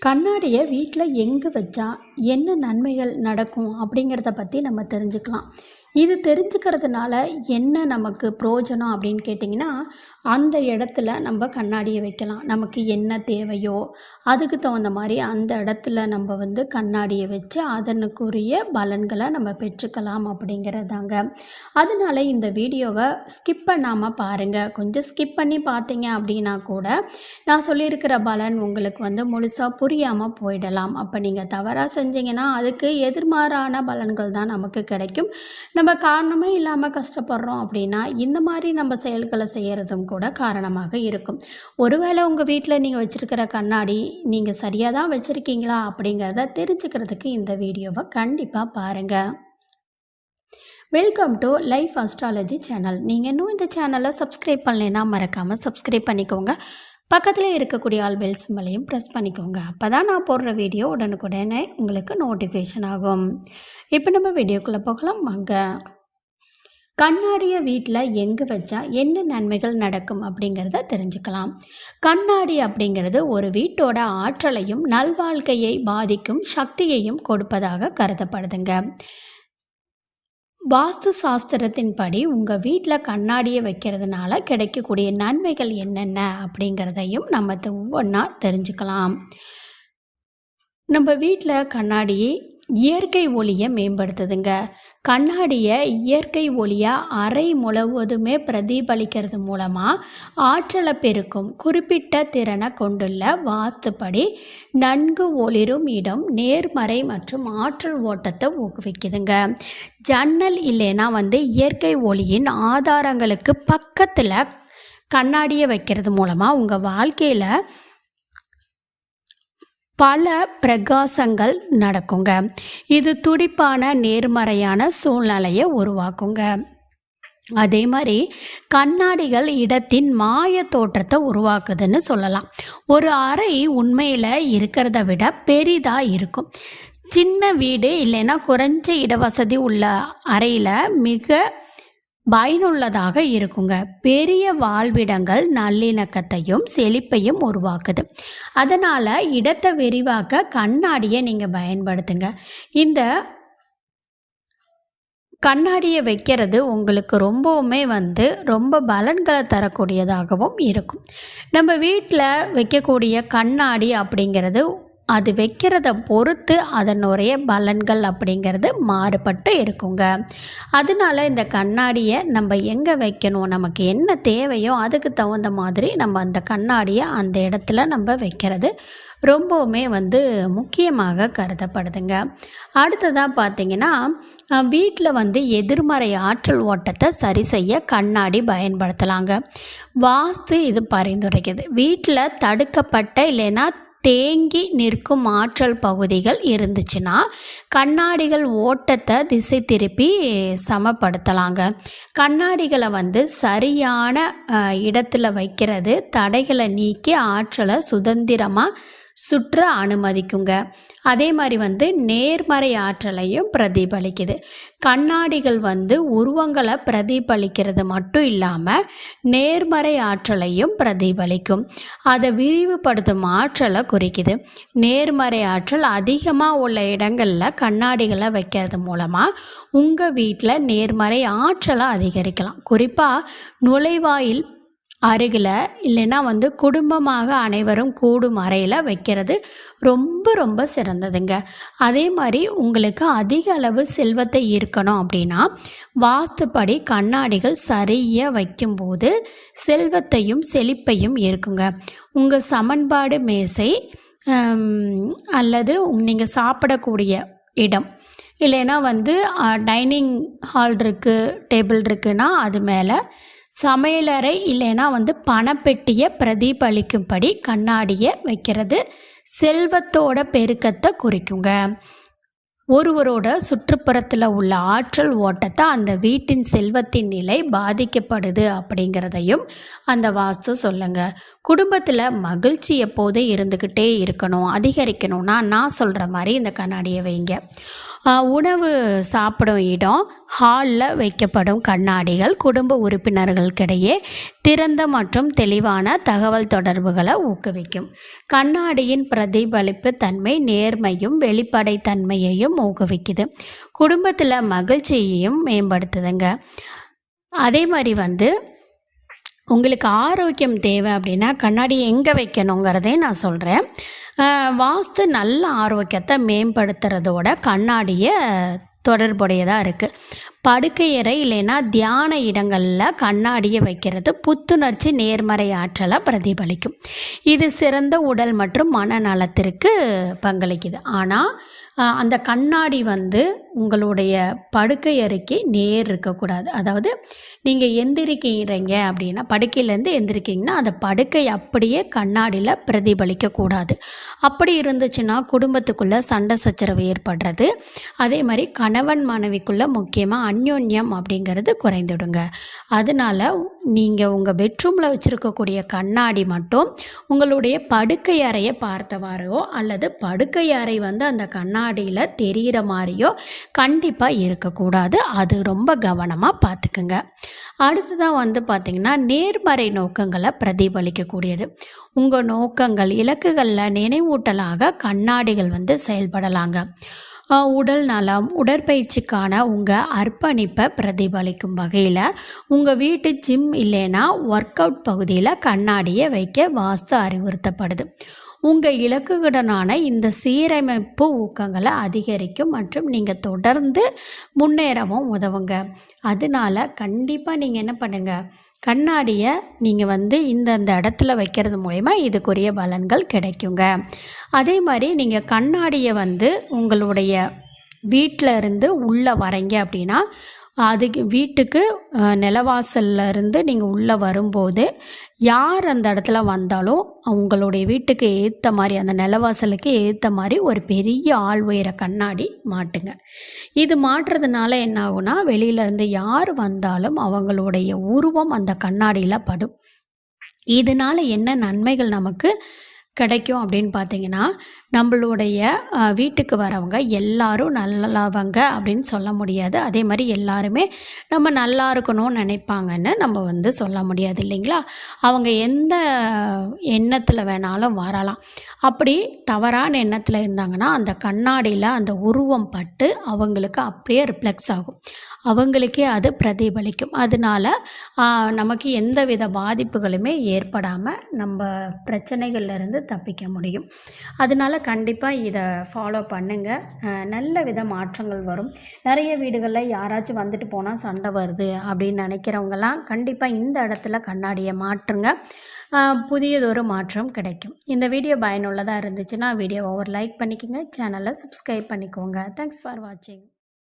கண்ணாடியை வீட்டில் எங்கே வச்சா என்ன நன்மைகள் நடக்கும் அப்படிங்கிறத பற்றி நம்ம தெரிஞ்சுக்கலாம். இது தெரிஞ்சுக்கிறதுனால என்ன நமக்கு பிரயோஜனம் அப்படின்னு கேட்டிங்கன்னா, அந்த இடத்துல நம்ம கண்ணாடியை வைக்கலாம். நமக்கு என்ன தேவையோ அதுக்கு தகுந்த மாதிரி அந்த இடத்துல நம்ம கண்ணாடியை வச்சு அதனுக்குரிய பலன்களை நம்ம பெற்றுக்கலாம் அப்படிங்கிறதாங்க. அதனால இந்த வீடியோவை ஸ்கிப் பண்ணாமல் பாருங்கள். கொஞ்சம் ஸ்கிப் பண்ணி பார்த்தீங்க அப்படின்னா கூட நான் சொல்லியிருக்கிற பலன் உங்களுக்கு முழுசாக புரியாமல் போயிடலாம். அப்போ நீங்கள் தவறாக செஞ்சீங்கன்னா அதுக்கு எதிர்மாறான பலன்கள் தான் நமக்கு கிடைக்கும். நம்ம காரணமே இல்லாமல் கஷ்டப்படுறோம் அப்படின்னா இந்த மாதிரி நம்ம செயல்களை செய்கிறதும் கூட காரணமாக இருக்கும். ஒருவேளை உங்கள் வீட்டில் நீங்கள் வச்சுருக்கிற கண்ணாடி நீங்கள் சரியாக தான் வச்சுருக்கீங்களா அப்படிங்கிறத தெரிஞ்சுக்கிறதுக்கு இந்த வீடியோவை கண்டிப்பாக பாருங்கள். Welcome to life astrology channel. நீங்கள் இன்னும் இந்த சேனலை சப்ஸ்கிரைப் பண்ணலைன்னா மறக்காமல் சப்ஸ்கிரைப் பண்ணிக்கோங்க. பக்கத்தில் இருக்கக்கூடிய ஆல் பெல் சிம்பலையும் ப்ரெஸ் பண்ணிக்கோங்க. அப்போ தான் நான் போடுற வீடியோ உடனுக்குடனே உங்களுக்கு நோட்டிஃபிகேஷன் ஆகும். இப்போ நம்ம வீடியோக்குள்ளே போகலாம் வாங்க. கண்ணாடியை வீட்டில் எங்கே வச்சா என்ன நன்மைகள் நடக்கும் அப்படிங்கிறத தெரிஞ்சுக்கலாம். கண்ணாடி அப்படிங்கிறது ஒரு வீட்டோட ஆற்றலையும் நல்வாழ்க்கையை பாதிக்கும் சக்தியையும் கொடுப்பதாக கருதப்படுதுங்க. வாஸ்து சாஸ்திரத்தின்படி உங்கள் வீட்டில் கண்ணாடியை வைக்கிறதுனால கிடைக்கக்கூடிய நன்மைகள் என்னென்ன அப்படிங்கிறதையும் நம்ம ஒவ்வொன்றா தெரிஞ்சுக்கலாம். நம்ம வீட்டில் கண்ணாடி இயற்கை ஒளியை மேம்படுத்துதுங்க. கண்ணாடியை இயற்கை ஒளியாக அறை முழுவதுமே பிரதிபலிக்கிறது மூலமாக ஆற்றலை பெருக்கும் குறிப்பிட்ட திறனை கொண்டுள்ள வாஸ்துப்படி நன்கு ஒளிரும் இடம் நேர்மறை மற்றும் ஆற்றல் ஓட்டத்தை ஊக்குவிக்குதுங்க. ஜன்னல் இல்லைன்னா இயற்கை ஒளியின் ஆதாரங்களுக்கு பக்கத்தில் கண்ணாடியை வைக்கிறது மூலமாக உங்கள் வாழ்க்கையில் பல பிரகாசங்கள் நடக்குங்க. இது துடிப்பான நேர்மறையான சூழ்நிலையை உருவாக்குங்க. அதே மாதிரி கண்ணாடிகள் இடத்தின் மாய தோற்றத்தை உருவாக்குதுன்னு சொல்லலாம். ஒரு அறை உண்மையில் இருக்கிறத விட பெரிதாக இருக்கும். சின்ன வீடு இல்லைன்னா குறைஞ்ச இடவசதி உள்ள அறையில் மிக பயனுள்ளதாக இருக்குங்க. பெரிய வாழ்விடங்கள் நல்லிணக்கத்தையும் செழிப்பையும் உருவாக்குது. அதனால் இடத்தை விரிவாக்க கண்ணாடியை நீங்கள் பயன்படுத்துங்க. இந்த கண்ணாடியை வைக்கிறது உங்களுக்கு ரொம்பவுமே ரொம்ப பலன்களை தரக்கூடியதாகவும் இருக்கும். நம்ம வீட்டில் வைக்கக்கூடிய கண்ணாடி அப்படிங்கிறது அது வைக்கிறத பொறுத்து அதனுடைய பலன்கள் அப்படிங்கிறது மாறுபட்டு இருக்குங்க. அதனால இந்த கண்ணாடியை நம்ம எங்கே வைக்கணும், நமக்கு என்ன தேவையோ அதுக்கு தகுந்த மாதிரி நம்ம அந்த கண்ணாடியை அந்த இடத்துல நம்ம வைக்கிறது ரொம்பவுமே முக்கியமாக கருதப்படுதுங்க. அடுத்ததாக பார்த்திங்கன்னா வீட்டில் எதிர்மறை ஆற்றல் ஓட்டத்தை சரி செய்ய கண்ணாடி பயன்படுத்தலாங்க. வாஸ்து இது பரிந்துரைக்குது. வீட்டில் தடுக்கப்பட்ட இல்லைன்னா தேங்கி நிற்கும் ஆற்றல் பகுதிகள் இருந்துச்சுன்னா கண்ணாடிகள் ஓட்டத்தை திசை திருப்பி சமப்படுத்தலாங்க. கண்ணாடிகளை சரியான இடத்துல வைக்கிறது தடைகளை நீக்கி ஆற்றலை சுதந்திரமாக சுற்ற அனுமதிக்குங்க. அதே மாதிரி நேர்மறை ஆற்றலையும் பிரதிபலிக்குது. கண்ணாடிகள் உருவங்களை பிரதிபலிக்கிறது மட்டும் இல்லாமல் நேர்மறை ஆற்றலையும் பிரதிபலிக்கும். அதை விரிவுபடுத்தும் ஆற்றலை குறிக்குது. நேர்மறை ஆற்றல் அதிகமாக உள்ள இடங்களில் கண்ணாடிகளை வைக்கிறது மூலமாக உங்கள் வீட்டில் நேர்மறை ஆற்றலை அதிகரிக்கலாம். குறிப்பாக நுழைவாயில் அருகில் இல்லைன்னா குடும்பமாக அனைவரும் கூடும் அறையில் வைக்கிறது ரொம்ப ரொம்ப சிறந்ததுங்க. அதே மாதிரி உங்களுக்கு அதிக அளவு செல்வத்தை ஈர்க்கணும் அப்படின்னா வாஸ்துப்படி கண்ணாடிகள் சரியாக வைக்கும்போது செல்வத்தையும் செழிப்பையும் ஈர்க்குங்க. உங்கள் சமன்பாடு மேசை அல்லது நீங்கள் சாப்பிடக்கூடிய இடம் இல்லைன்னா டைனிங் ஹால் இருக்குது, டேபிள் இருக்குன்னா அது மேலே சமையலறை இல்லைன்னா பணப்பெட்டியை பிரதிபலிக்கும்படி கண்ணாடியை வைக்கிறது செல்வத்தோட பெருக்கத்தை குறிக்குங்க. ஒருவரோட சுற்றுப்புறத்தில் உள்ள ஆற்றல் ஓட்டத்தை அந்த வீட்டின் செல்வத்தின் நிலை பாதிக்கப்படுது அப்படிங்கிறதையும் அந்த வாஸ்து சொல்லுங்க. குடும்பத்தில் மகிழ்ச்சி எப்போதும் இருந்துக்கிட்டே இருக்கணும், அதிகரிக்கணும்னா நான் சொல்கிற மாதிரி இந்த கண்ணாடியை வைங்க. உணவு சாப்பிடும் இடம், ஹாலில் வைக்கப்படும் கண்ணாடிகள் குடும்ப உறுப்பினர்களுக்கிடையே திறந்த மற்றும் தெளிவான தகவல் தொடர்புகளை ஊக்குவிக்கும். கண்ணாடியின் பிரதிபலிப்பு தன்மை நேர்மையும் வெளிப்படைத்தன்மையையும் ஊக்குவிக்குது. குடும்பத்தில் மகிழ்ச்சியையும் மேம்படுத்துதுங்க. அதே மாதிரி உங்களுக்கு ஆரோக்கியம் தேவை அப்படின்னா கண்ணாடி எங்கே வைக்கணுங்கிறதே நான் சொல்கிறேன். வாஸ்து நல்ல ஆரோக்கியத்தை மேம்படுத்துறதோட கண்ணாடியை தொடர்புடையதாக இருக்குது. படுக்கையறை இல்லைன்னா தியான இடங்களில் கண்ணாடியை வைக்கிறது புத்துணர்ச்சி நேர்மறை ஆற்றலை பிரதிபலிக்கும். இது சிறந்த உடல் மற்றும் மனநலத்திற்கு பங்களிக்குது. ஆனால் அந்த கண்ணாடி உங்களுடைய படுக்கை அறைக்கு நேர் இருக்கக்கூடாது. அதாவது நீங்கள் எந்திரிக்கிறீங்க அப்படின்னா, படுக்கையிலேருந்து எந்திரிக்கிங்கன்னா அந்த படுக்கை அப்படியே கண்ணாடியில் பிரதிபலிக்கக்கூடாது. அப்படி இருந்துச்சுன்னா குடும்பத்துக்குள்ளே சண்டை சச்சரவு ஏற்படுறது. அதே மாதிரி கணவன் மனைவிக்குள்ளே முக்கியமாக அந்யோன்யம் அப்படிங்கிறது குறைந்துடுங்க. அதனால் நீங்கள் உங்கள் பெட்ரூமில் வச்சுருக்கக்கூடிய கண்ணாடி மட்டும் உங்களுடைய படுக்கை அறையை பார்த்தவாறோ அல்லது படுக்கை அறை அந்த கண்ணாடியில் தெரிகிற மாதிரியோ கண்டிப்பாக இருக்கக்கூடாது. அது ரொம்ப கவனமாக பார்த்துக்குங்க. அடுத்ததான் பார்த்திங்கன்னா நேர்மறை நோக்கங்களை பிரதிபலிக்கக்கூடியது. உங்கள் நோக்கங்கள் இலக்குகளில் நினைவூட்டலாக கண்ணாடிகள் செயல்படலாங்க. உடல் நலம் உடற்பயிற்சிக்கான உங்கள் அர்ப்பணிப்பை பிரதிபலிக்கும் வகையில் உங்கள் வீட்டு ஜிம் இல்லைன்னா ஒர்க் அவுட் பகுதியில் கண்ணாடியை வைக்க வாஸ்து அறிவுறுத்தப்படுது. உங்கள் இலக்குகளுடனான இந்த சீரமைப்பு ஊக்கங்களை அதிகரிக்கும் மற்றும் நீங்கள் தொடர்ந்து முன்னேறவும் உதவுங்க. அதனால கண்டிப்பாக நீங்கள் என்ன பண்ணுங்கள், கண்ணாடியை நீங்கள் இந்தந்த இடத்துல வைக்கிறது மூலமா இதுக்குரிய பலன்கள் கிடைக்குங்க. அதே மாதிரி நீங்கள் கண்ணாடியை உங்களுடைய வீட்டில் இருந்து உள்ளே வரீங்க அப்படின்னா அதுக்கு வீட்டுக்கு நிலவாசல்ல இருந்து நீங்கள் உள்ளே வரும்போது யார் அந்த இடத்துல வந்தாலும் உங்களுடைய வீட்டுக்கு ஏற்ற மாதிரி அந்த நிலவாசலுக்கு ஏற்ற மாதிரி ஒரு பெரிய ஆள் உயர கண்ணாடி மாட்டுங்க. இது மாட்டுறதுனால என்ன ஆகும்னா, வெளியிலேருந்து யார் வந்தாலும் அவங்களுடைய உருவம் அந்த கண்ணாடியில் படும். இதனால் என்ன நன்மைகள் நமக்கு கிடைக்கும் அப்படின்னு பார்த்தீங்கன்னா, நம்மளுடைய வீட்டுக்கு வரவங்க எல்லாரும் நல்லவங்க அப்படின்னு சொல்ல முடியாது. அதே மாதிரி எல்லாருமே நம்ம நல்லா இருக்கணும்னு நினைப்பாங்கன்னு நம்ம சொல்ல முடியாது இல்லைங்களா? அவங்க எந்த எண்ணத்தில் வேணாலும் வரலாம். அப்படி தவறான எண்ணத்தில் இருந்தாங்கன்னா அந்த கண்ணாடியில் அந்த உருவம் பட்டு அவங்களுக்கு அப்படியே ரிஃப்ளெக்ஸ் ஆகும். அவங்களுக்கே அது பிரதிபலிக்கும். அதனால் நமக்கு எந்த வித பாதிப்புகளுமே ஏற்படாமல் நம்ம பிரச்சனைகள்லேருந்து தப்பிக்க முடியும். அதனால் கண்டிப்பாக இதை ஃபாலோ பண்ணுங்கள். நல்ல வித மாற்றங்கள் வரும். நிறைய வீடுகளில் யாராச்சும் வந்துட்டு போனால் சண்டை வருது அப்படின்னு நினைக்கிறவங்கலாம் கண்டிப்பாக இந்த இடத்துல கண்ணாடியை மாற்றுங்க. புதியதொரு மாற்றம் கிடைக்கும். இந்த வீடியோ பயனுள்ளதாக இருந்துச்சுன்னா வீடியோவை ஒரு லைக் பண்ணிக்கோங்க. சேனலை சப்ஸ்கிரைப் பண்ணிக்கோங்க. தேங்க்ஸ் ஃபார் வாட்சிங்.